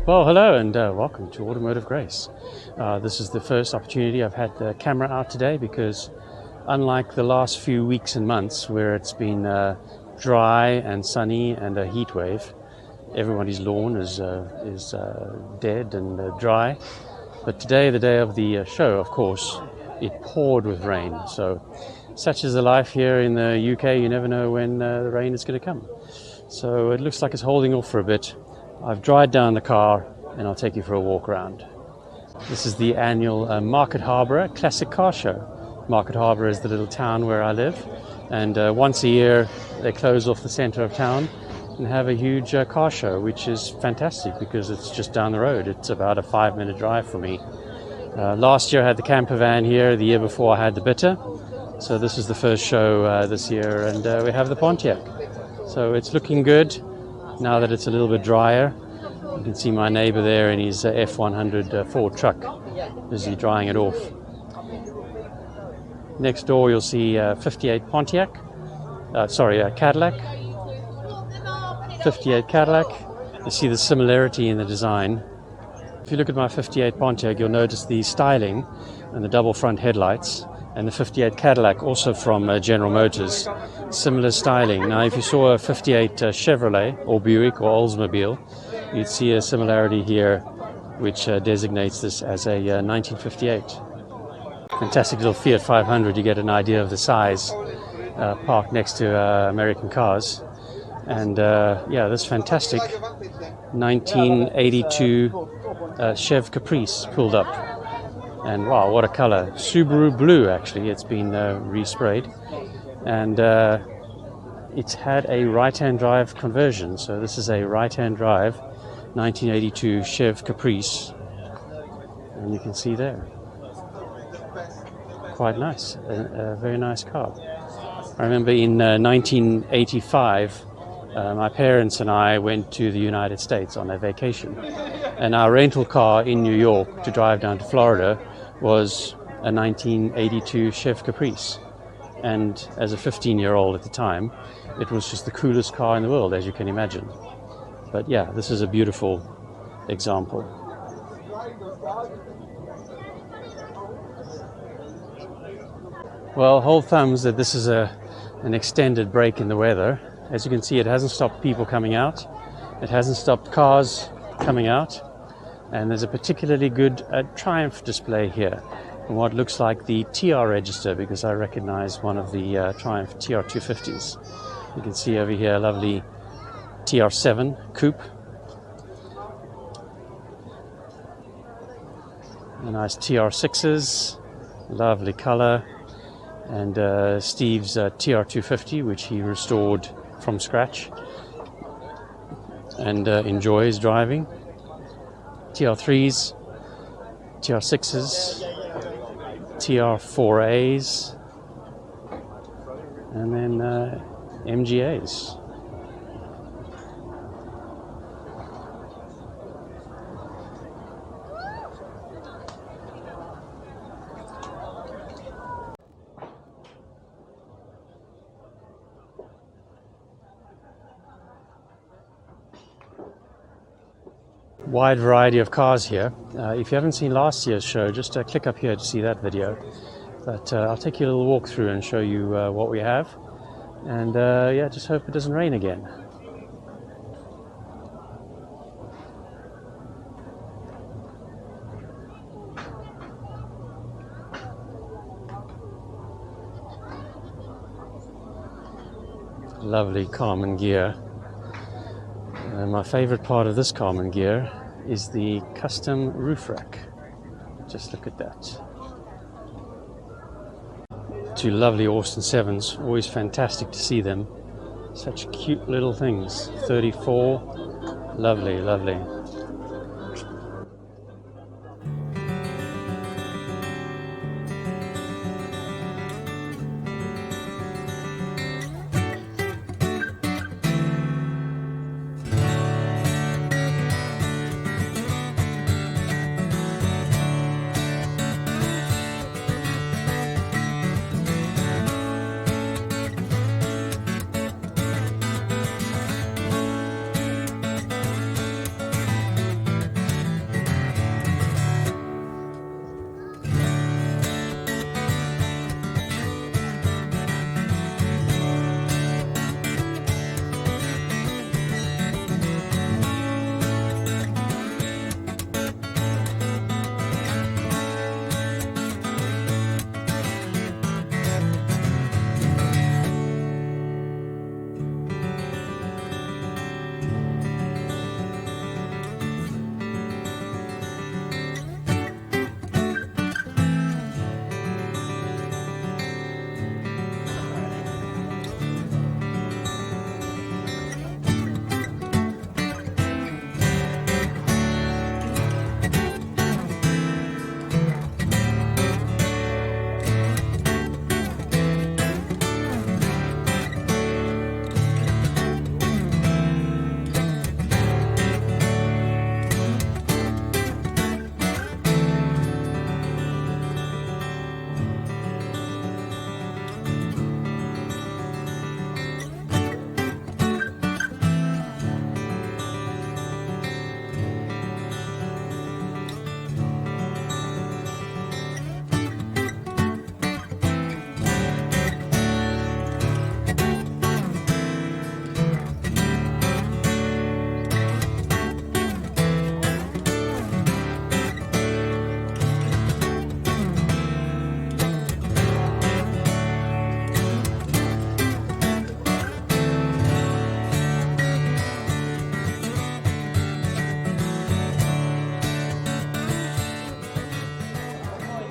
Well, hello and welcome to Automotive Grace. This is the first opportunity I've had the camera out today because unlike the last few weeks and months where it's been dry and sunny and a heat wave, everybody's lawn is dead and dry. But today, the day of the show, of course, it poured with rain. So such is the life here in the UK, you never know when the rain is going to come. So it looks like it's holding off for a bit. I've dried down the car and I'll take you for a walk around. This is the annual Market Harborough Classic Car Show. Market Harborough is the little town where I live, and once a year they close off the centre of town and have a huge car show, which is fantastic because it's just down the road. It's about a 5-minute drive for me. Last year I had the camper van here, the year before I had the Bitter. So this is the first show this year, and we have the Pontiac. So it's looking good. Now that it's a little bit drier, you can see my neighbour there in his F100 Ford truck, busy drying it off. Next door you'll see 58 Pontiac, Cadillac. 58 Cadillac. You see the similarity in the design. If you look at my 58 Pontiac, you'll notice the styling and the double front headlights, and the 58 Cadillac also from General Motors. Similar styling. Now if you saw a 58 Chevrolet or Buick or Oldsmobile, you'd see a similarity here which designates this as a 1958. Fantastic little Fiat 500, you get an idea of the size, parked next to American cars. And this fantastic 1982 Chev Caprice pulled up. And wow, what a color. Subaru blue, actually. It's been resprayed. And it's had a right-hand drive conversion. So this is a right-hand drive 1982 Chev Caprice. And you can see there. Quite nice. A very nice car. I remember in 1985, my parents and I went to the United States on a vacation. And our rental car in New York to drive down to Florida was a 1982 Chev Caprice. And as a 15-year-old at the time, it was just the coolest car in the world, as you can imagine. But yeah, this is a beautiful example. Well, hold thumbs that this is an extended break in the weather. As you can see, it hasn't stopped people coming out. It hasn't stopped cars coming out. And there's a particularly good Triumph display here, and what looks like the TR register, because I recognize one of the Triumph TR250s. You can see over here a lovely TR7 coupe. A nice TR6s, lovely color. And Steve's TR250, which he restored from scratch and enjoys driving. TR3s, TR6s, TR4As, and then MGAs. Wide variety of cars here. If you haven't seen last year's show, just click up here to see that video. But I'll take you a little walk through and show you what we have. And just hope it doesn't rain again. Lovely Carmen gear. My favorite part of this Carmen gear is the custom roof rack. Just look at that. Two lovely Austin 7s, always fantastic to see them. Such cute little things. 34, lovely, lovely.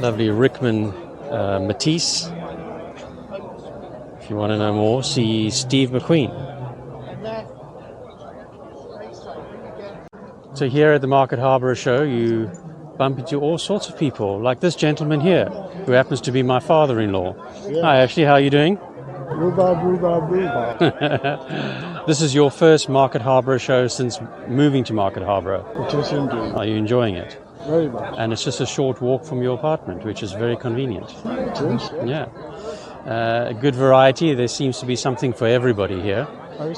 Lovely Rickman Matisse. If you want to know more, see Steve McQueen. So here at the Market Harborough show, you bump into all sorts of people, like this gentleman here, who happens to be my father-in-law. Yeah. Hi, Ashley, how are you doing? Rhubarb, rhubarb, rhubarb. This is your first Market Harborough show since moving to Market Harborough. It is indeed. Are you enjoying it? Very much. And it's just a short walk from your apartment, which is very convenient. It is. Yeah. A good variety. There seems to be something for everybody here.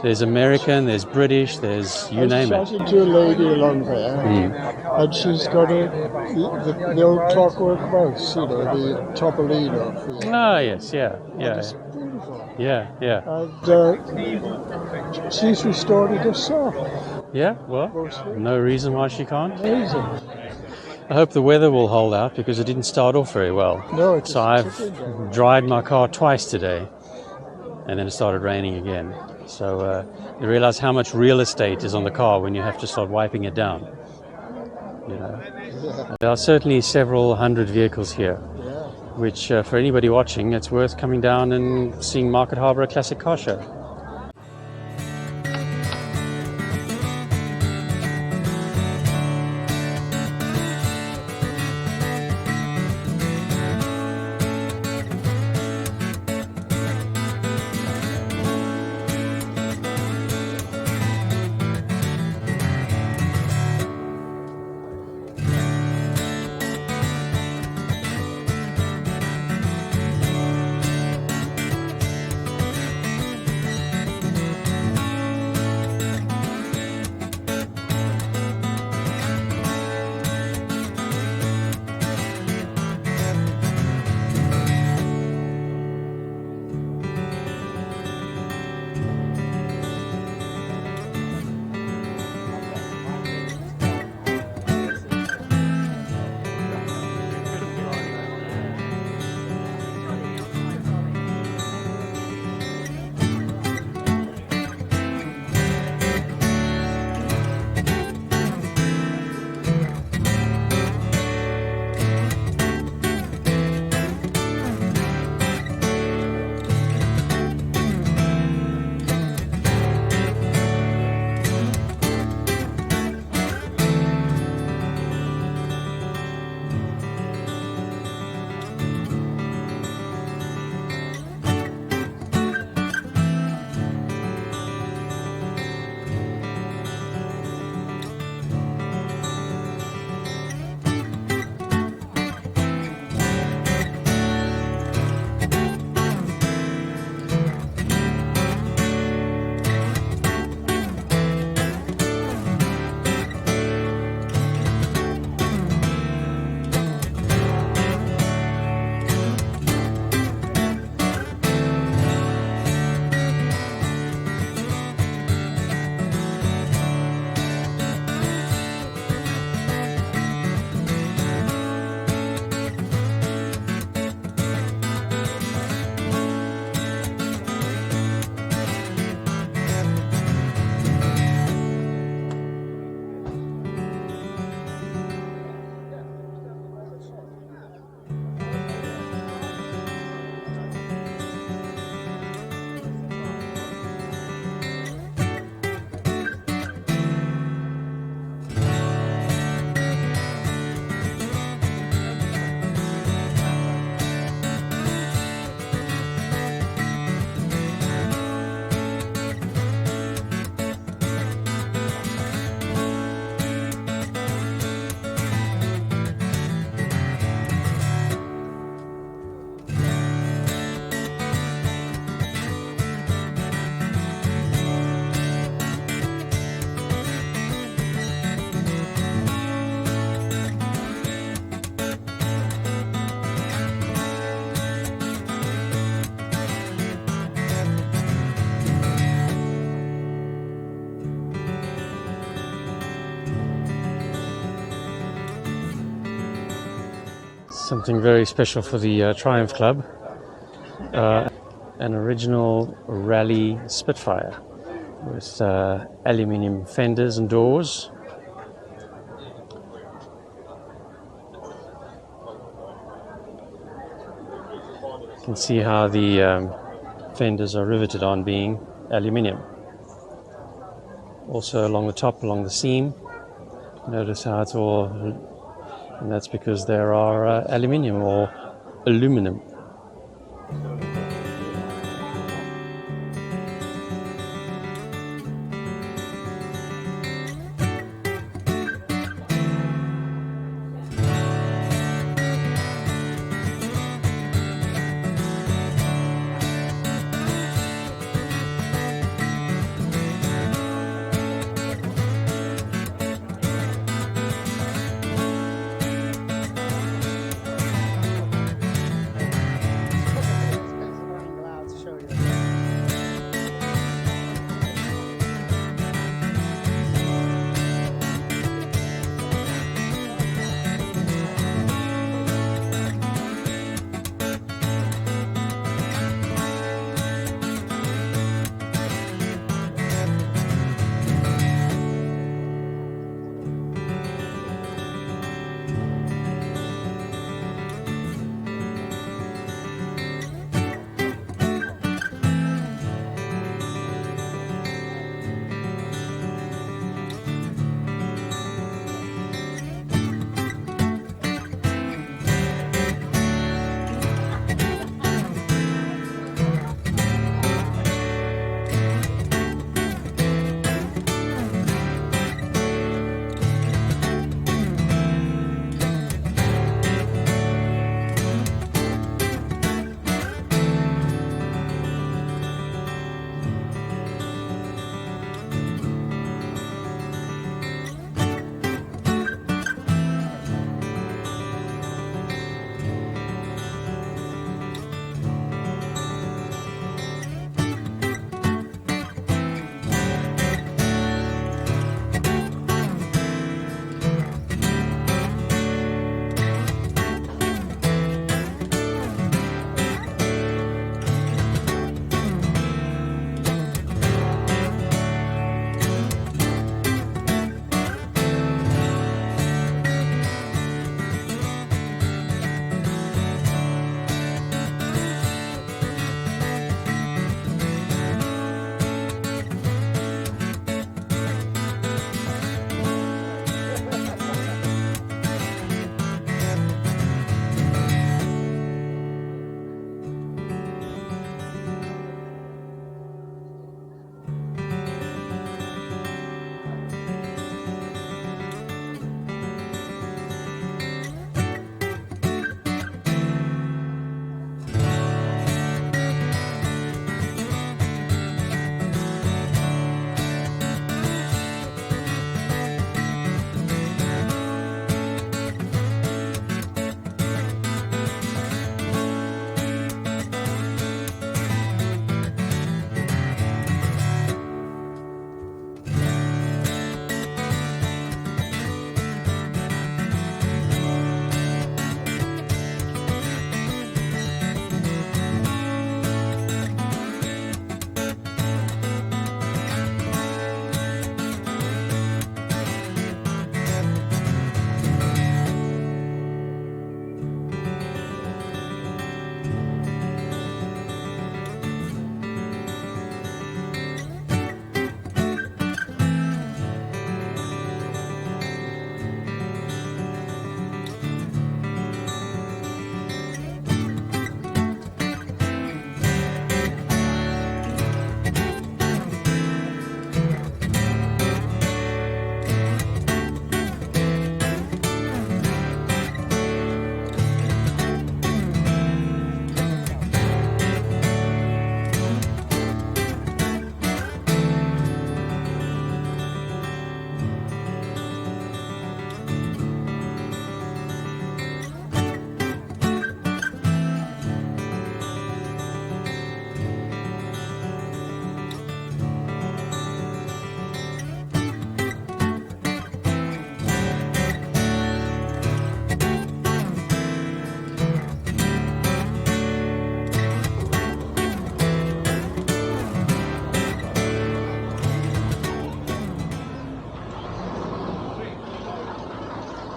There's American, there's British, there's you name it. I was chatting to a lady along there, and she's got the old clockwork mouse, you know, the Topolino. Ah, yes, yeah. It's beautiful. Yeah. And she's restored it herself. Yeah, well, Mostly. no reason why she can't. Amazing. I hope the weather will hold out because it didn't start off very well. No, it's So I've dried my car twice today, and then it started raining again. So you realize how much real estate is on the car when you have to start wiping it down. You know, there are certainly several hundred vehicles here, which for anybody watching, it's worth coming down and seeing Market Harborough Classic Car Show. Something very special for the Triumph Club. An original rally Spitfire with aluminium fenders and doors. can see how the fenders are riveted on being aluminium. Also along the top, along the seam, notice how it's all, and that's because there are aluminium or aluminum.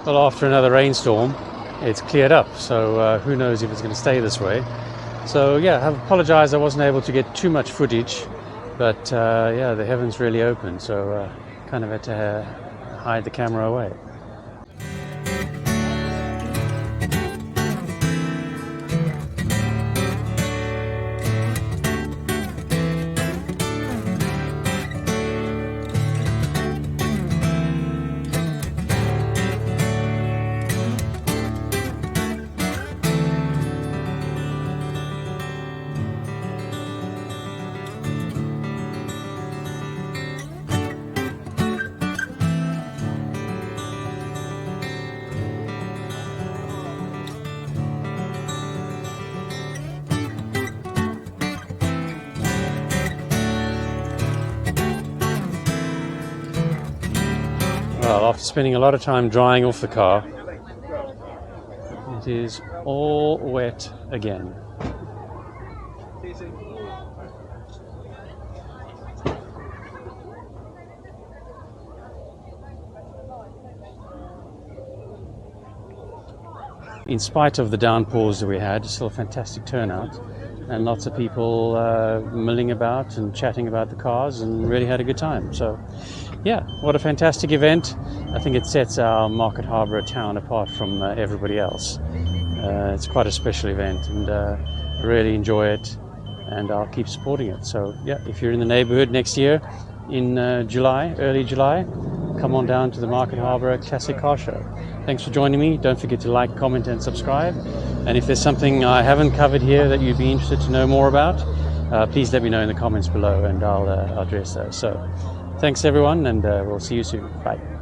Well, after another rainstorm, it's cleared up, so who knows if it's going to stay this way. So yeah, I apologize I wasn't able to get too much footage, but yeah, the heavens really opened, so kind of had to hide the camera away. Well, after spending a lot of time drying off the car, it is all wet again. In spite of the downpours that we had, still a fantastic turnout, and lots of people milling about and chatting about the cars, and really had a good time. So yeah, what a fantastic event. I think it sets our Market Harborough town apart from everybody else. It's quite a special event, and I really enjoy it, and I'll keep supporting it. So yeah, if you're in the neighborhood next year in July, early July, come on down to the Market Harborough Classic Car Show. Thanks for joining me. Don't forget to like, comment and subscribe. And if there's something I haven't covered here that you'd be interested to know more about, please let me know in the comments below, and I'll address those. So thanks everyone, and we'll see you soon. Bye.